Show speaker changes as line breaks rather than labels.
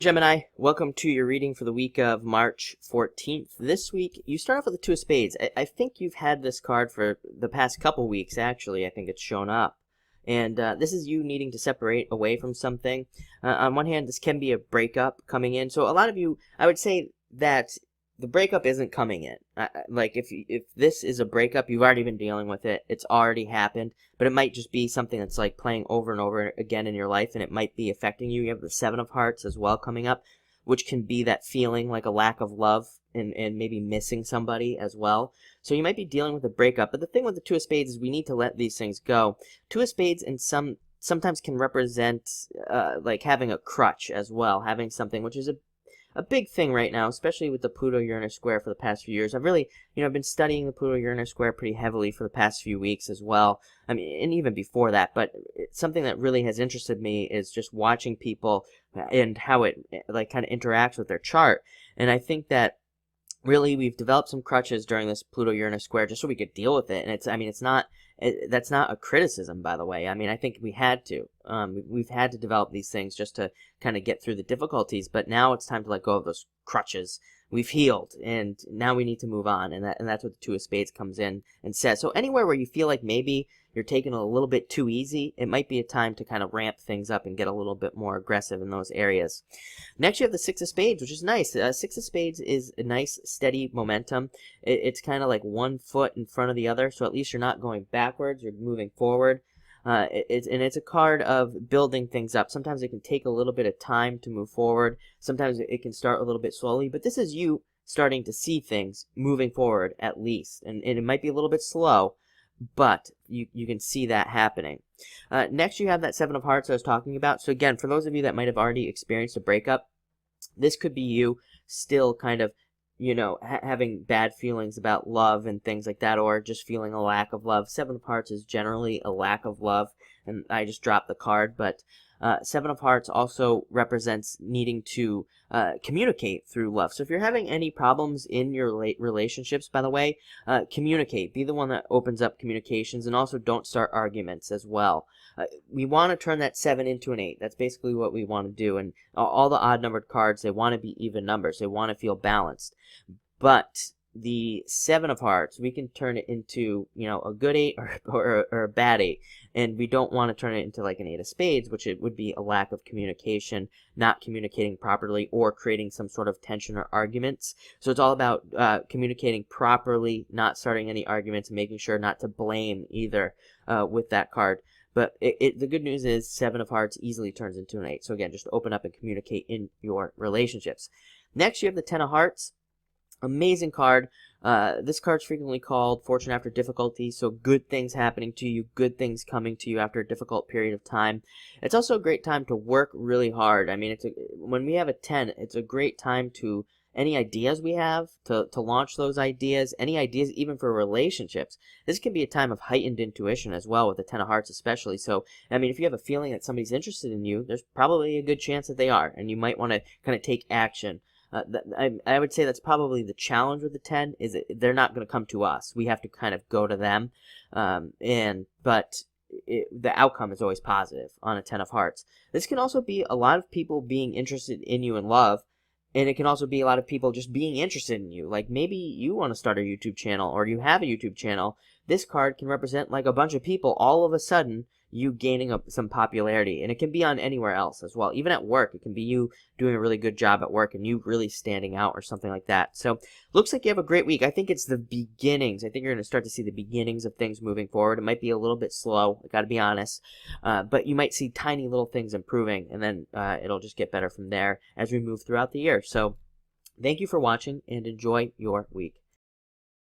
Gemini, welcome to your reading for the week of March 14th. This week, you start off with the Two of Spades. I think you've had this card for the past couple weeks, actually. I think it's shown up. And this is you needing to separate away from something. On one hand, this can be a breakup coming in. So a lot of you, I would say that the breakup isn't coming in. Like, if this is a breakup, you've already been dealing with it. It's already happened. But it might just be something that's, like, playing over and over again in your life, and it might be affecting you. You have the Seven of Hearts as well coming up, which can be that feeling like a lack of love and maybe missing somebody as well. So you might be dealing with a breakup. But the thing with the Two of Spades is we need to let these things go. Two of Spades sometimes can represent, like, having a crutch as well, having something, which is a big thing right now, especially with the Pluto-Uranus square for the past few years. I've really, I've been studying the Pluto-Uranus square pretty heavily for the past few weeks as well. I mean, and even before that, but something that really has interested me is just watching people and how it, like, kind of interacts with their chart. And I think that really we've developed some crutches during this Pluto-Uranus square just so we could deal with it. And that's not a criticism, by the way. I mean, I think we had to. We've had to develop these things just to kind of get through the difficulties, but now it's time to let go of those crutches. We've healed, and now we need to move on, and that's what the Two of Spades comes in and says. So anywhere where you feel like maybe you're taking it a little bit too easy, it might be a time to kind of ramp things up and get a little bit more aggressive in those areas. Next, you have the Six of Spades, which is nice. Six of Spades is a nice, steady momentum. It's kind of like one foot in front of the other, so at least you're not going backwards, you're moving forward. It's a card of building things up. Sometimes it can take a little bit of time to move forward. Sometimes it can start a little bit slowly, but this is you starting to see things moving forward at least. And it might be a little bit slow, but you can see that happening. Next, you have that Seven of Hearts I was talking about. So again, for those of you that might have already experienced a breakup, this could be you still kind of having bad feelings about love and things like that, or just feeling a lack of love. Seven of Hearts is generally a lack of love, and I just dropped the card, but Seven of Hearts also represents needing to communicate through love. So if you're having any problems in your relationships, by the way, communicate. Be the one that opens up communications, and also don't start arguments as well. We want to turn that 7 into an 8. That's basically what we want to do. And all the odd-numbered cards, they want to be even numbers. They want to feel balanced. But the Seven of Hearts, we can turn it into, a good 8 or a bad 8. And we don't want to turn it into like an 8 of Spades, which it would be a lack of communication, not communicating properly, or creating some sort of tension or arguments. So it's all about communicating properly, not starting any arguments, and making sure not to blame either with that card. But the good news is Seven of Hearts easily turns into an 8. So again, just open up and communicate in your relationships. Next, you have the Ten of Hearts. Amazing card. This card's frequently called Fortune After Difficulty, so good things happening to you, good things coming to you after a difficult period of time. It's also a great time to work really hard. I mean, when we have a 10, it's a great time to, any ideas we have, to launch those ideas, any ideas even for relationships. This can be a time of heightened intuition as well, with the Ten of Hearts especially. So, I mean, if you have a feeling that somebody's interested in you, there's probably a good chance that they are, and you might want to kind of take action. I would say that's probably the challenge with the 10, is that they're not going to come to us. We have to kind of go to them, but the outcome is always positive on a 10 of Hearts. This can also be a lot of people being interested in you in love, and it can also be a lot of people just being interested in you. Like, maybe you want to start a YouTube channel, or you have a YouTube channel. This card can represent like a bunch of people all of a sudden you gaining up some popularity, and it can be on anywhere else as well. Even at work, it can be you doing a really good job at work and you really standing out or something like that. So looks like you have a great week. I think it's the beginnings. I think you're going to start to see the beginnings of things moving forward. It might be a little bit slow, I got to be honest, but you might see tiny little things improving, and then it'll just get better from there as we move throughout the year. So thank you for watching, and enjoy your week.